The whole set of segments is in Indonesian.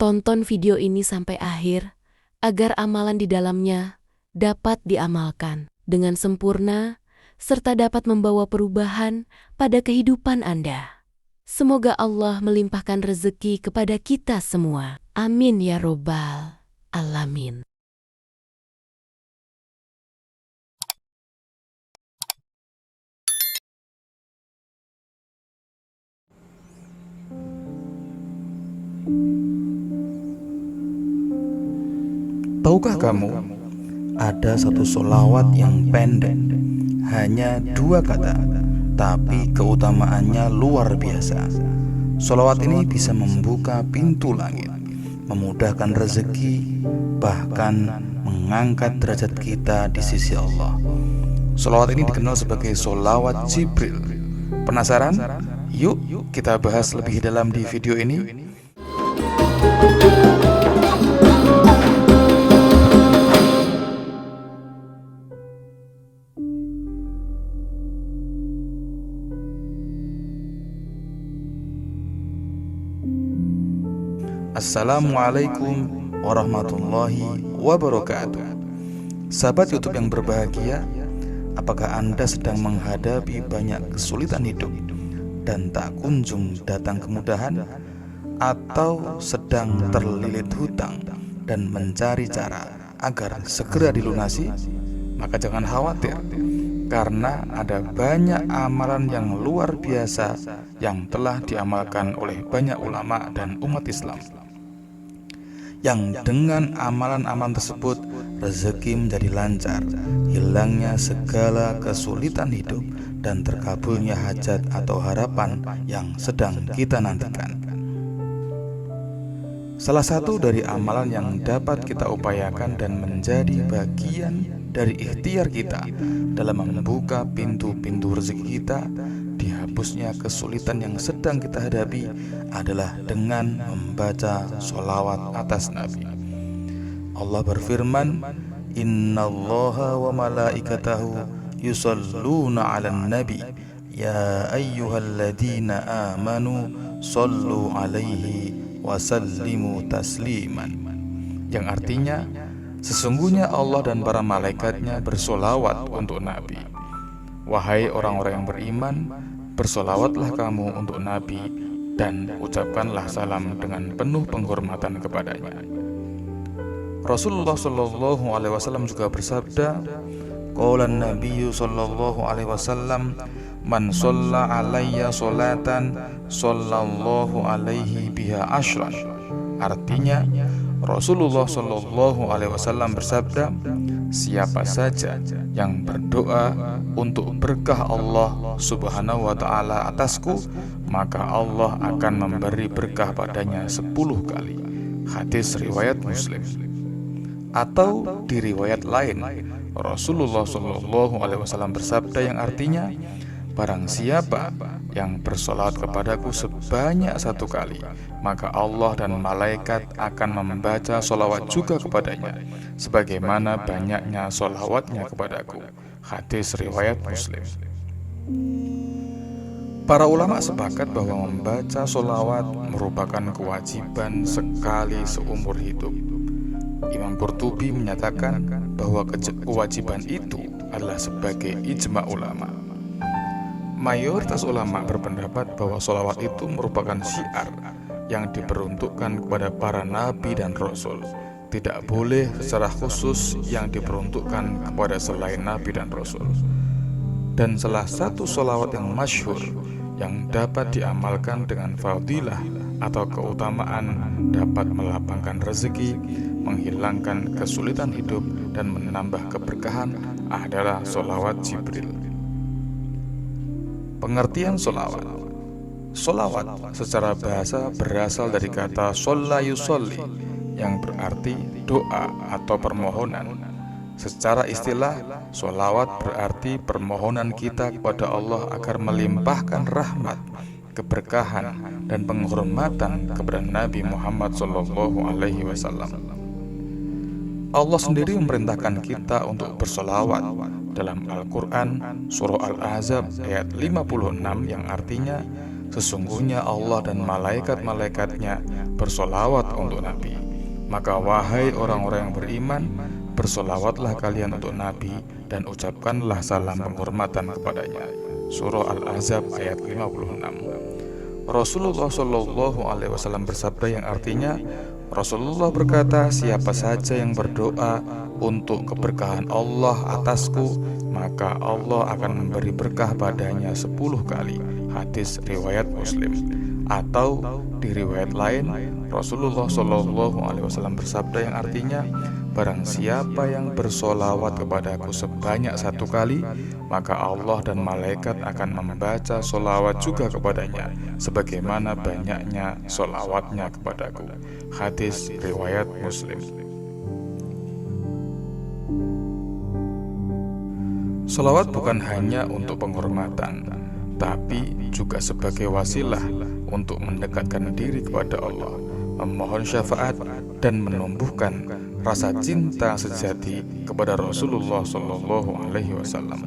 Tonton video ini sampai akhir agar amalan di dalamnya dapat diamalkan dengan sempurna serta dapat membawa perubahan pada kehidupan Anda. Semoga Allah melimpahkan rezeki kepada kita semua. Amin ya robbal alamin. Tahukah kamu, ada satu sholawat yang pendek, hanya 2 kata, tapi keutamaannya luar biasa. Sholawat ini bisa membuka pintu langit, memudahkan rezeki, bahkan mengangkat derajat kita di sisi Allah. Sholawat ini dikenal sebagai sholawat Jibril. Penasaran? Yuk kita bahas lebih dalam di video ini. Assalamualaikum warahmatullahi wabarakatuh. Sahabat YouTube yang berbahagia, apakah Anda sedang menghadapi banyak kesulitan hidup dan tak kunjung datang kemudahan, atau sedang terlilit hutang dan mencari cara agar segera dilunasi? Maka jangan khawatir, karena ada banyak amalan yang luar biasa yang telah diamalkan oleh banyak ulama dan umat Islam, yang dengan amalan-amalan tersebut rezeki menjadi lancar, hilangnya segala kesulitan hidup, dan terkabulnya hajat atau harapan yang sedang kita nantikan. Salah satu dari amalan yang dapat kita upayakan dan menjadi bagian dari ikhtiar kita dalam membuka pintu-pintu rezeki kita, dihapusnya kesulitan yang sedang kita hadapi, adalah dengan membaca sholawat atas Nabi. Allah berfirman, Innallaha wa malaikatahu yusalluna 'alan nabi ya ayyuhalladzina amanu sallu 'alaihi wa sallimu tasliman. Yang artinya, sesungguhnya Allah dan para malaikatnya bersolawat untuk Nabi. Wahai orang-orang yang beriman, bersolawatlah kamu untuk Nabi dan ucapkanlah salam dengan penuh penghormatan kepadanya. Rasulullah Shallallahu Alaihi Wasallam juga bersabda, Qaulan Nabiyyu Shallallahu Alaihi Wasallam, Man sholla alayya sholatan Sallallahu alaihi biha ashran. Artinya, Rasulullah Shallallahu Alaihi Wasallam bersabda, siapa saja yang berdoa untuk berkah Allah Subhanahu wa Ta'ala atasku, maka Allah akan memberi berkah padanya 10 kali. Hadis riwayat Muslim. Atau di riwayat lain, Rasulullah Shallallahu Alaihi Wasallam bersabda yang artinya, barang siapa yang bersolawat kepadaku sebanyak 1 kali, maka Allah dan malaikat akan membaca solawat juga kepadanya, sebagaimana banyaknya solawatnya kepadaku. Hadis riwayat Muslim. Para ulama sepakat bahwa membaca solawat merupakan kewajiban sekali seumur hidup. Imam Qurtubi menyatakan bahwa kewajiban itu adalah sebagai ijma ulama. Mayoritas ulama berpendapat bahwa sholawat itu merupakan syiar yang diperuntukkan kepada para nabi dan rasul. Tidak boleh secara khusus yang diperuntukkan kepada selain nabi dan rasul. Dan salah satu sholawat yang masyhur yang dapat diamalkan dengan fadilah atau keutamaan dapat melapangkan rezeki, menghilangkan kesulitan hidup, dan menambah keberkahan adalah sholawat Jibril. Pengertian sholawat. Sholawat secara bahasa berasal dari kata sholla yusolli, yang berarti doa atau permohonan. Secara istilah, sholawat berarti permohonan kita kepada Allah agar melimpahkan rahmat, keberkahan, dan penghormatan kepada Nabi Muhammad SAW. Allah sendiri memerintahkan kita untuk bersolawat dalam Al-Quran, Surah Al-Ahzab ayat 56, yang artinya, Sesungguhnya Allah dan malaikat-malaikatnya bersolawat untuk Nabi. Maka wahai orang-orang yang beriman, bersolawatlah kalian untuk Nabi dan ucapkanlah salam penghormatan kepadanya. Surah Al-Ahzab ayat 56. Rasulullah Shallallahu Alaihi Wasallam bersabda yang artinya, Rasulullah berkata, siapa saja yang berdoa untuk keberkahan Allah atasku, maka Allah akan memberi berkah padanya 10 kali. Hadis riwayat Muslim. Atau di riwayat lain, Rasulullah Shallallahu Alaihi Wasallam bersabda yang artinya, barang siapa yang bersolawat kepadaku sebanyak 1 kali, maka Allah dan malaikat akan membaca solawat juga kepadanya sebagaimana banyaknya solawatnya kepadaku. Hadis riwayat Muslim. Solawat bukan hanya untuk penghormatan, tapi juga sebagai wasilah untuk mendekatkan diri kepada Allah, memohon syafaat, dan menumbuhkan rasa cinta sejati kepada Rasulullah Shallallahu Alaihi Wasallam.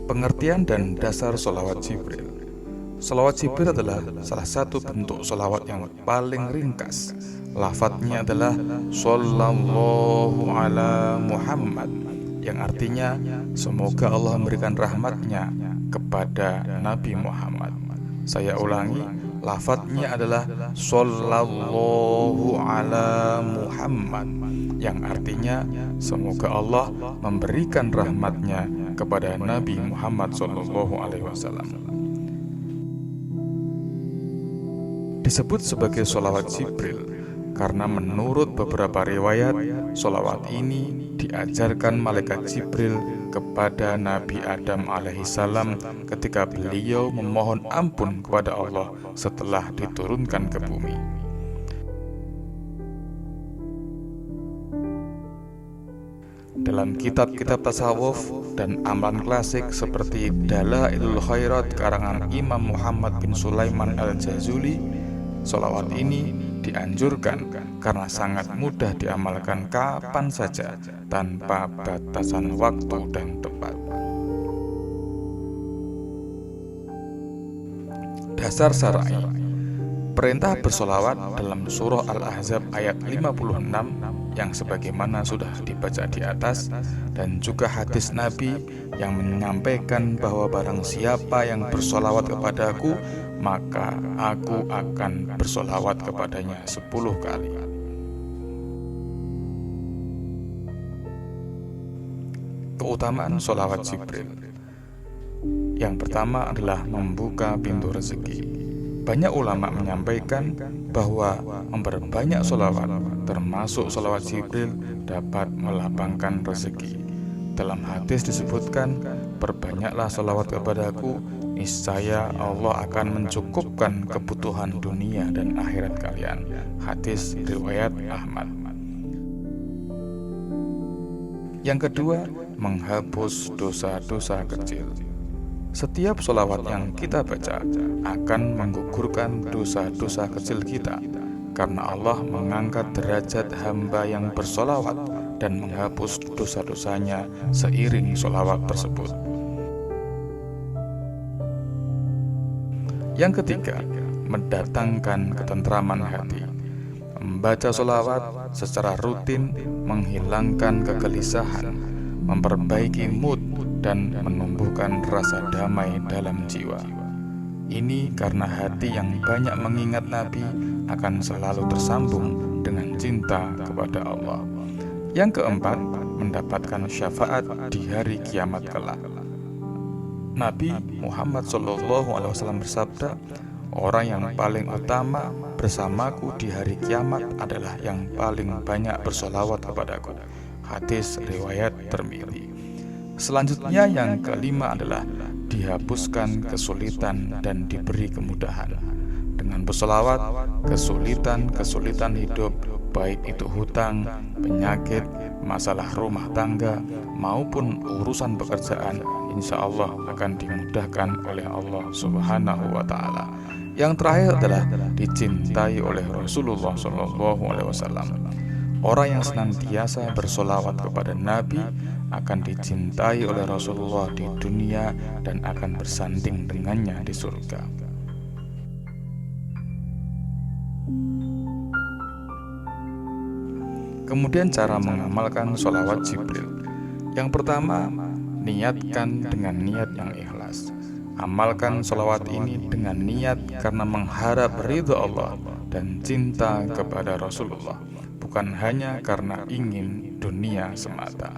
Pengertian dan dasar sholawat Jibril. Sholawat Jibril adalah salah satu bentuk sholawat yang paling ringkas. Lafadznya adalah Sallallahu ala Muhammad, yang artinya semoga Allah memberikan rahmatnya kepada Nabi Muhammad. Saya ulangi, lafadznya adalah Sallallahu ala Muhammad, yang artinya semoga Allah memberikan rahmatnya kepada Nabi Muhammad Sallallahu Alaihi Wasallam. Disebut sebagai sholawat Jibril karena menurut beberapa riwayat, sholawat ini diajarkan malaikat Jibril kepada Nabi Adam alaihissalam ketika beliau memohon ampun kepada Allah setelah diturunkan ke bumi. Dalam kitab-kitab tasawuf dan amalan klasik seperti Dalailul Khairat karangan Imam Muhammad bin Sulaiman al-Jazuli, sholawat ini dianjurkan karena sangat mudah diamalkan kapan saja tanpa batasan waktu dan tempat. Dasar syar'i. Perintah bersolawat dalam surah Al-Ahzab ayat 56 yang sebagaimana sudah dibaca di atas, dan juga hadis Nabi yang menyampaikan bahwa barang siapa yang bersolawat kepadaku, maka aku akan bersolawat kepadanya 10 kali. Keutamaan solawat Jibril. Yang pertama adalah membuka pintu rezeki. Banyak ulama menyampaikan bahwa memperbanyak solawat, termasuk solawat Jibril, dapat melapangkan rezeki. Dalam hadis disebutkan, perbanyaklah solawat kepadaku, niscaya Allah akan mencukupkan kebutuhan dunia dan akhirat kalian. Hadis riwayat Ahmad. Yang kedua, menghapus dosa-dosa kecil. Setiap sholawat yang kita baca akan menggugurkan dosa-dosa kecil kita, karena Allah mengangkat derajat hamba yang bersolawat dan menghapus dosa-dosanya seiring sholawat tersebut. Yang ketiga, mendatangkan ketentraman hati. Membaca sholawat secara rutin menghilangkan kegelisahan, memperbaiki mood, dan menumbuhkan rasa damai dalam jiwa. Ini karena hati yang banyak mengingat Nabi akan selalu tersambung dengan cinta kepada Allah. Yang keempat, mendapatkan syafaat di hari kiamat kelak. Nabi Muhammad SAW bersabda, orang yang paling utama bersamaku di hari kiamat adalah yang paling banyak bersolawat kepadaku. Hadis riwayat Tirmidzi. Selanjutnya yang kelima adalah dihapuskan kesulitan dan diberi kemudahan. Dengan bersolawat, kesulitan hidup, baik itu hutang, penyakit, masalah rumah tangga, maupun urusan pekerjaan, insya Allah akan dimudahkan oleh Allah Subhanahu wa Ta'ala. Yang terakhir adalah dicintai oleh Rasulullah SAW. Orang yang senantiasa bersolawat kepada Nabi akan dicintai oleh Rasulullah di dunia dan akan bersanding dengannya di surga. Kemudian cara mengamalkan sholawat Jibril. Yang pertama, niatkan dengan niat yang ikhlas. Amalkan sholawat ini dengan niat karena mengharap ridha Allah dan cinta kepada Rasulullah, bukan hanya karena ingin dunia semata.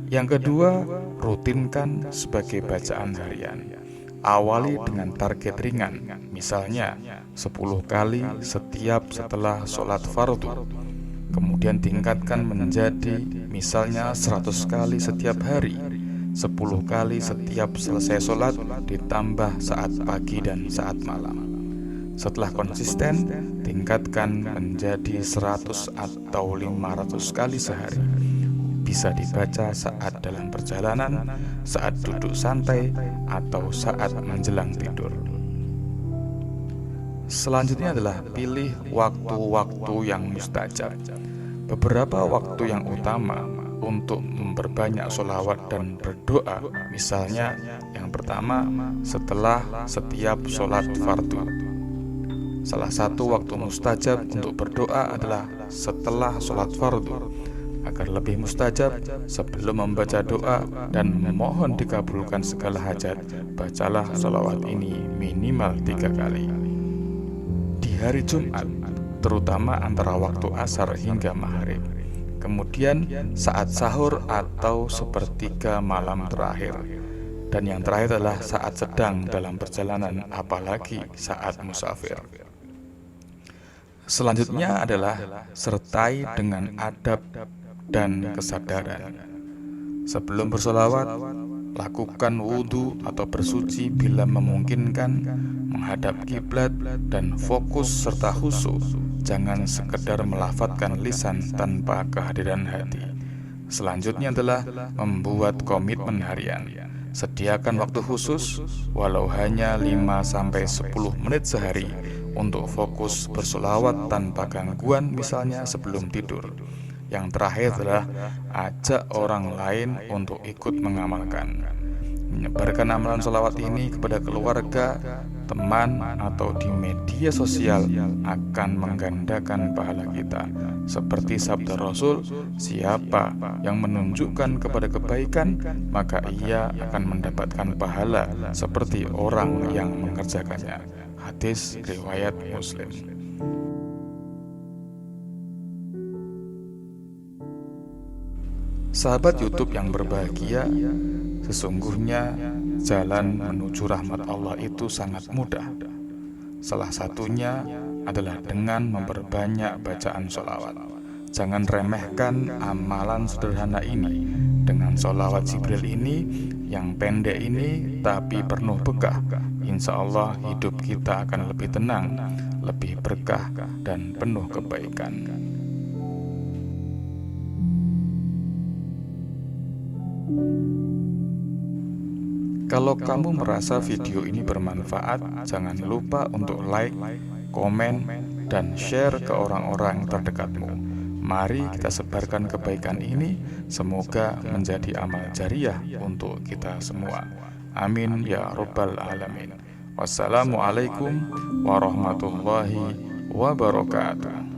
Yang kedua, rutinkan sebagai bacaan harian. Awali dengan target ringan, misalnya 10 kali setiap setelah sholat fardu. Kemudian tingkatkan menjadi misalnya 100 kali setiap hari, 10 kali setiap selesai sholat, ditambah saat pagi dan saat malam. Setelah konsisten, tingkatkan menjadi 100 atau 500 kali sehari. Bisa dibaca saat dalam perjalanan, saat duduk santai, atau saat menjelang tidur. Selanjutnya adalah pilih waktu-waktu yang mustajab. Beberapa waktu yang utama untuk memperbanyak sholawat dan berdoa, misalnya yang pertama setelah setiap sholat fardu. Salah satu waktu mustajab untuk berdoa adalah setelah sholat fardu. Agar lebih mustajab, sebelum membaca doa dan memohon dikabulkan segala hajat, bacalah sholawat ini minimal 3 kali. Di hari Jumat, terutama antara waktu asar hingga maghrib. Kemudian saat sahur atau sepertiga malam terakhir. Dan yang terakhir adalah saat sedang dalam perjalanan, apalagi saat musafir. Selanjutnya adalah sertai dengan adab dan kesadaran. Sebelum bersolawat, lakukan wudhu atau bersuci bila memungkinkan, menghadap kiblat dan fokus serta khusyuk. Jangan sekedar melafadzkan lisan tanpa kehadiran hati. Selanjutnya adalah membuat komitmen harian. Sediakan waktu khusus, walau hanya 5-10 menit sehari, untuk fokus bersolawat tanpa gangguan, misalnya sebelum tidur. Yang terakhir adalah ajak orang lain untuk ikut mengamalkan. Menyebarkan amalan sholawat ini kepada keluarga, teman, atau di media sosial akan menggandakan pahala kita. Seperti sabda Rasul, siapa yang menunjukkan kepada kebaikan, maka ia akan mendapatkan pahala seperti orang yang mengerjakannya. Hadis riwayat Muslim. Sahabat YouTube yang berbahagia, sesungguhnya jalan menuju rahmat Allah itu sangat mudah. Salah satunya adalah dengan memperbanyak bacaan sholawat. Jangan remehkan amalan sederhana ini. Dengan sholawat Jibril ini, yang pendek ini tapi penuh berkah, insya Allah hidup kita akan lebih tenang, lebih berkah, dan penuh kebaikan. Kalau kamu merasa video ini bermanfaat, jangan lupa untuk like, komen, dan share ke orang-orang terdekatmu. Mari kita sebarkan kebaikan ini, semoga menjadi amal jariah untuk kita semua. Amin ya rabbal alamin. Wassalamualaikum warahmatullahi wabarakatuh.